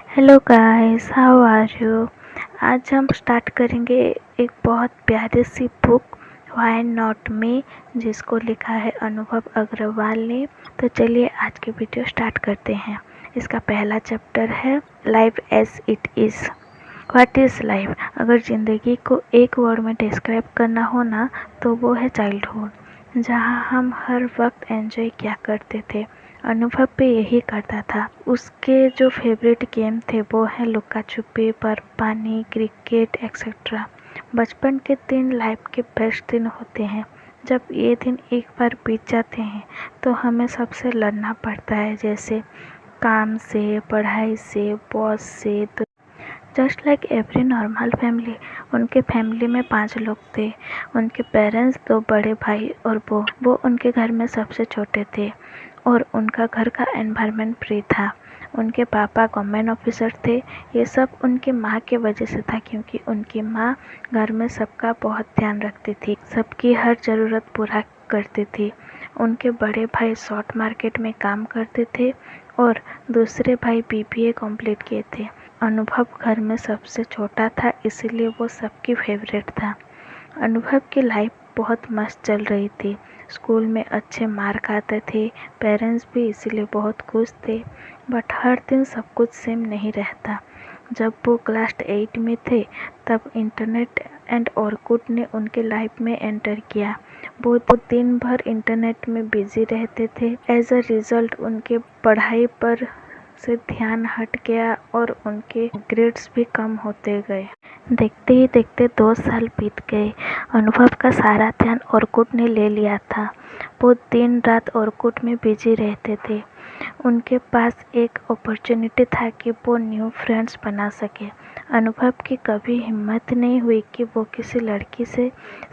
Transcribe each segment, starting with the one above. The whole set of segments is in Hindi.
Hello guys, how are you. आज हम स्टार्ट करेंगे एक बहुत प्यारी सी बुक व्हाई नॉट मी, जिसको लिखा है अनुभव अग्रवाल ने। तो चलिए आज की वीडियो स्टार्ट करते हैं। इसका पहला चैप्टर है life as it is. What is life? अगर ज़िंदगी को एक वर्ड में डिस्क्राइब करना हो ना, तो वो है चाइल्डहुड, जहाँ हम हर वक्त एंजॉय किया करते थे। अनुभव भी यही करता था। उसके जो फेवरेट गेम थे वो है लुका छुपी, पर पानी, क्रिकेट एक्सेट्रा। बचपन के दिन लाइफ के बेस्ट दिन होते हैं। जब ये दिन एक बार बीत जाते हैं तो हमें सबसे लड़ना पड़ता है, जैसे काम से, पढ़ाई से, बॉस से। तो just like every normal family, उनके फैमिली में 5 लोग थे। उनके पेरेंट्स, 2 बड़े भाई और वो उनके घर में सबसे छोटे थे और उनका घर का एनवायरनमेंट फ्री था। उनके पापा गवर्नमेंट ऑफिसर थे। ये सब उनकी माँ के वजह से था, क्योंकि उनकी माँ घर में सबका बहुत ध्यान रखती थी, सबकी हर ज़रूरत पूरा करती थी। उनके बड़े भाई शॉर्ट मार्केट में काम करते थे और दूसरे भाई बीबीए कंप्लीट किए थे। अनुभव घर में सबसे छोटा था, इसीलिए वो सबकी फेवरेट था। अनुभव की लाइफ बहुत मस्त चल रही थी। स्कूल में अच्छे मार्क आते थे, पेरेंट्स भी इसीलिए बहुत खुश थे। बट हर दिन सब कुछ सेम नहीं रहता। जब वो क्लास 8 में थे, तब इंटरनेट एंड ऑरकुट ने उनके लाइफ में एंटर किया। वो दिन भर इंटरनेट में बिजी रहते थे। एज अ रिजल्ट उनके पढ़ाई पर से ध्यान हट गया और उनके ग्रेड्स भी कम होते गए। देखते ही देखते 2 साल बीत गए। अनुभव का सारा ध्यान ऑरकुट ने ले लिया था। वो दिन रात ऑरकुट में बिजी रहते थे। उनके पास एक अपॉर्चुनिटी था कि वो न्यू फ्रेंड्स बना सके। अनुभव की कभी हिम्मत नहीं हुई कि वो किसी लड़की से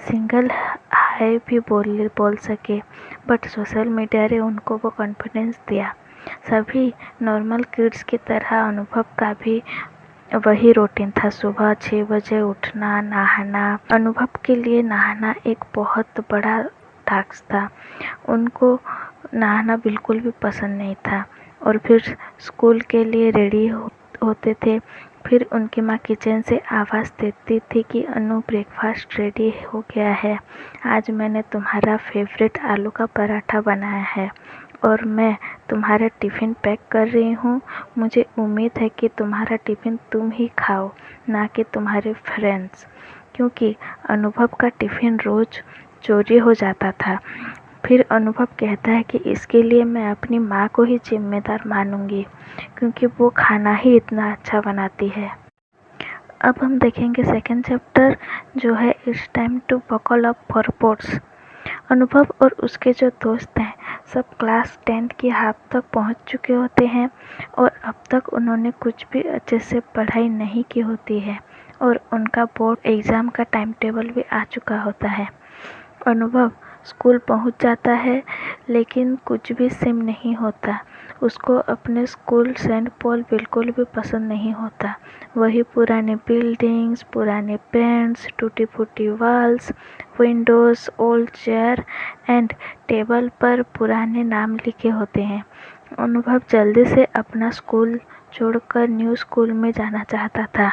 सिंगल हाय भी बोल सके, बट सोशल मीडिया ने उनको वो कॉन्फिडेंस दिया। सभी नॉर्मल किड्स की तरह अनुभव का भी वही रूटीन था। सुबह 6 बजे उठना, नहाना। अनुभव के लिए नहाना एक बहुत बड़ा टास्क था। उनको नहाना बिल्कुल भी पसंद नहीं था। और फिर स्कूल के लिए रेडी होते थे। फिर उनकी माँ किचन से आवाज़ देती थी कि अनु, ब्रेकफास्ट रेडी हो गया है। आज मैंने तुम्हारा फेवरेट आलू का पराठा बनाया है और मैं तुम्हारा टिफ़िन पैक कर रही हूँ। मुझे उम्मीद है कि तुम्हारा टिफ़िन तुम ही खाओ, ना कि तुम्हारे फ्रेंड्स, क्योंकि अनुभव का टिफ़िन रोज़ चोरी हो जाता था। फिर अनुभव कहता है कि इसके लिए मैं अपनी माँ को ही जिम्मेदार मानूंगी, क्योंकि वो खाना ही इतना अच्छा बनाती है। अब हम देखेंगे सेकेंड चैप्टर, जो है it's time to buckle up for boards. अनुभव और उसके जो दोस्त हैं, सब क्लास 10 की हाफ तक पहुंच चुके होते हैं और अब तक उन्होंने कुछ भी अच्छे से पढ़ाई नहीं की होती है और उनका बोर्ड एग्ज़ाम का टाइम टेबल भी आ चुका होता है। अनुभव स्कूल पहुंच जाता है, लेकिन कुछ भी सेम नहीं होता। उसको अपने स्कूल सेंट पॉल बिल्कुल भी पसंद नहीं होता। वही पुराने बिल्डिंग्स, पुराने पेंट्स, टूटी फूटी walls, Windows, old chair and table पर पुराने नाम लिखे होते हैं। अनुभव जल्दी से अपना स्कूल छोड़कर न्यू स्कूल में जाना चाहता था।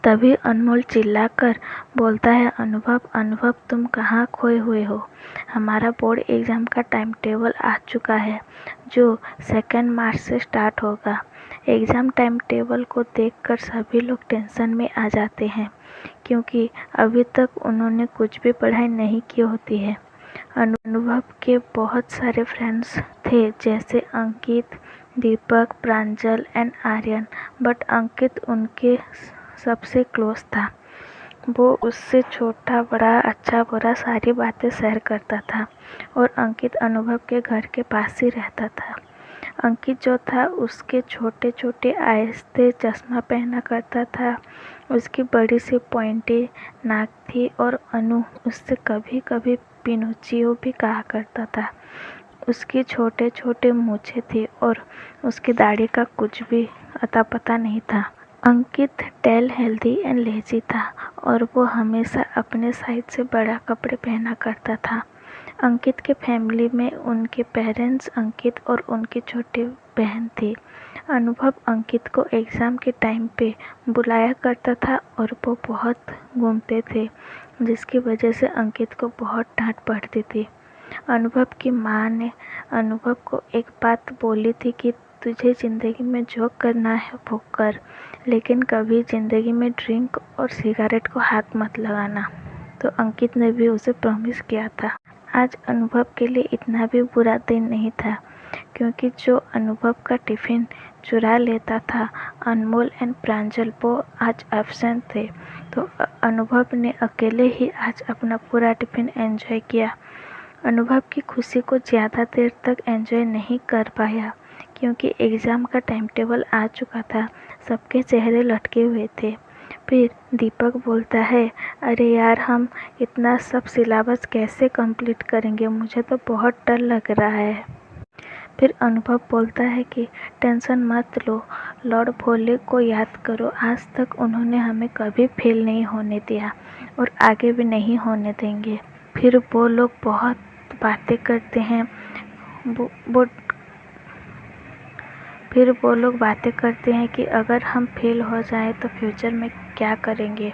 तभी अनमोल चिल्लाकर बोलता है, अनुभव अनुभव, तुम कहाँ खोए हुए हो? हमारा बोर्ड एग्ज़ाम का टाइम टेबल आ चुका है, जो 2 मार्च से स्टार्ट होगा। एग्ज़ाम टाइम टेबल को देखकर सभी लोग टेंशन में आ जाते हैं, क्योंकि अभी तक उन्होंने कुछ भी पढ़ाई नहीं की होती है। अनुभव के बहुत सारे फ्रेंड्स थे, जैसे अंकित, दीपक, प्रांजल एंड आर्यन, बट अंकित उनके सबसे क्लोज था। वो उससे छोटा बड़ा, अच्छा बुरा सारी बातें शेयर करता था और अंकित अनुभव के घर के पास ही रहता था। अंकित जो था, उसके छोटे छोटे आईज थे, चश्मा पहना करता था, उसकी बड़ी सी पॉइंटी नाक थी और अनु उससे कभी कभी पिनोचियो भी कहा करता था। उसकी छोटे छोटे मूछें थी और उसकी दाढ़ी का कुछ भी अता पता नहीं था। अंकित टेल हेल्दी एंड लेजी था और वो हमेशा अपने साइज से बड़ा कपड़े पहना करता था। अंकित के फैमिली में उनके पेरेंट्स, अंकित और उनकी छोटी बहन थी। अनुभव अंकित को एग्ज़ाम के टाइम पे बुलाया करता था और वो बहुत घूमते थे, जिसकी वजह से अंकित को बहुत डांट पड़ती थी। अनुभव की माँ ने अनुभव को एक बात बोली थी कि तुझे ज़िंदगी में जो करना है वो कर, लेकिन कभी ज़िंदगी में ड्रिंक और सिगरेट को हाथ मत लगाना। तो अंकित ने भी उसे प्रॉमिस किया था। आज अनुभव के लिए इतना भी बुरा दिन नहीं था, क्योंकि जो अनुभव का टिफ़िन चुरा लेता था, अनमोल एंड प्रांजल, वो आज एब्सेंट थे। तो अनुभव ने अकेले ही आज अपना पूरा टिफ़िन एंजॉय किया। अनुभव की खुशी को ज़्यादा देर तक एंजॉय नहीं कर पाया, क्योंकि एग्ज़ाम का टाइम टेबल आ चुका था। सबके चेहरे लटके हुए थे। फिर दीपक बोलता है, अरे यार, हम इतना सब सिलेबस कैसे कंप्लीट करेंगे, मुझे तो बहुत डर लग रहा है। फिर अनुभव बोलता है कि टेंशन मत लो, लॉर्ड भोले को याद करो, आज तक उन्होंने हमें कभी फेल नहीं होने दिया और आगे भी नहीं होने देंगे। फिर वो लोग बहुत बातें करते हैं। फिर वो लोग बातें करते हैं कि अगर हम फेल हो जाएं तो फ्यूचर में क्या करेंगे,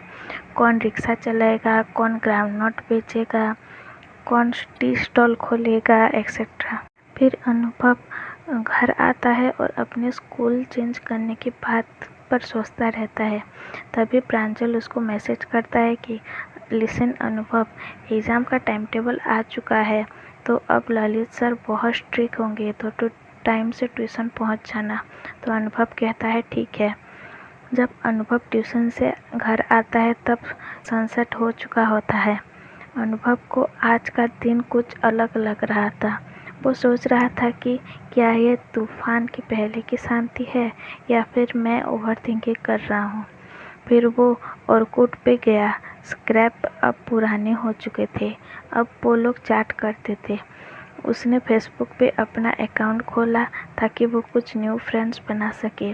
कौन रिक्शा चलाएगा, कौन ग्राउंडनट बेचेगा, कौन टी स्टॉल खोलेगा, एक्सेट्रा। फिर अनुभव घर आता है और अपने स्कूल चेंज करने की बात पर सोचता रहता है। तभी प्रांजल उसको मैसेज करता है कि लिसन अनुभव, एग्ज़ाम का टाइम टेबल आ चुका है, तो अब ललित सर बहुत स्ट्रिक्ट होंगे, तो टाइम से ट्यूशन पहुंच जाना। तो अनुभव कहता है ठीक है। जब अनुभव ट्यूशन से घर आता है तब सनसेट हो चुका होता है। अनुभव को आज का दिन कुछ अलग लग रहा था। वो सोच रहा था कि क्या ये तूफान की पहले की शांति है या फिर मैं ओवरथिंकिंग कर रहा हूँ। फिर वो ऑर्कुट पे गया। स्क्रैप अब पुराने हो चुके थे, अब वो लोग चैट करते थे। उसने फेसबुक पे अपना अकाउंट खोला ताकि वो कुछ न्यू फ्रेंड्स बना सके।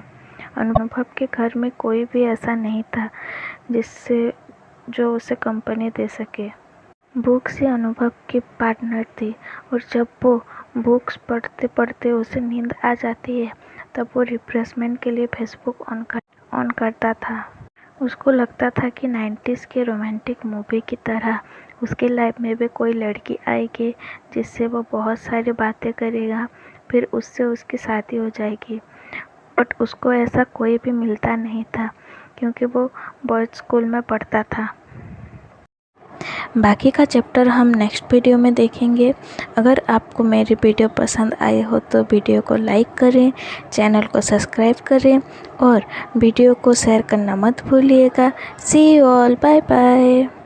अनुभव के घर में कोई भी ऐसा नहीं था जो उसे कंपनी दे सके। बुक्स ही अनुभव की पार्टनर थी, और जब वो बुक्स पढ़ते पढ़ते उसे नींद आ जाती है तब वो रिफ्रेशमेंट के लिए फेसबुक ऑन करता था। उसको लगता था कि 90s के रोमांटिक मूवी की तरह उसके लाइफ में भी कोई लड़की आएगी जिससे वो बहुत सारी बातें करेगा, फिर उससे उसकी शादी हो जाएगी। बट उसको ऐसा कोई भी मिलता नहीं था, क्योंकि वो बॉयज़ स्कूल में पढ़ता था। बाकी का चैप्टर हम नेक्स्ट वीडियो में देखेंगे। अगर आपको मेरी वीडियो पसंद आई हो तो वीडियो को लाइक करें, चैनल को सब्सक्राइब करें और वीडियो को शेयर करना मत भूलिएगा। सी यू ऑल, बाय बाय।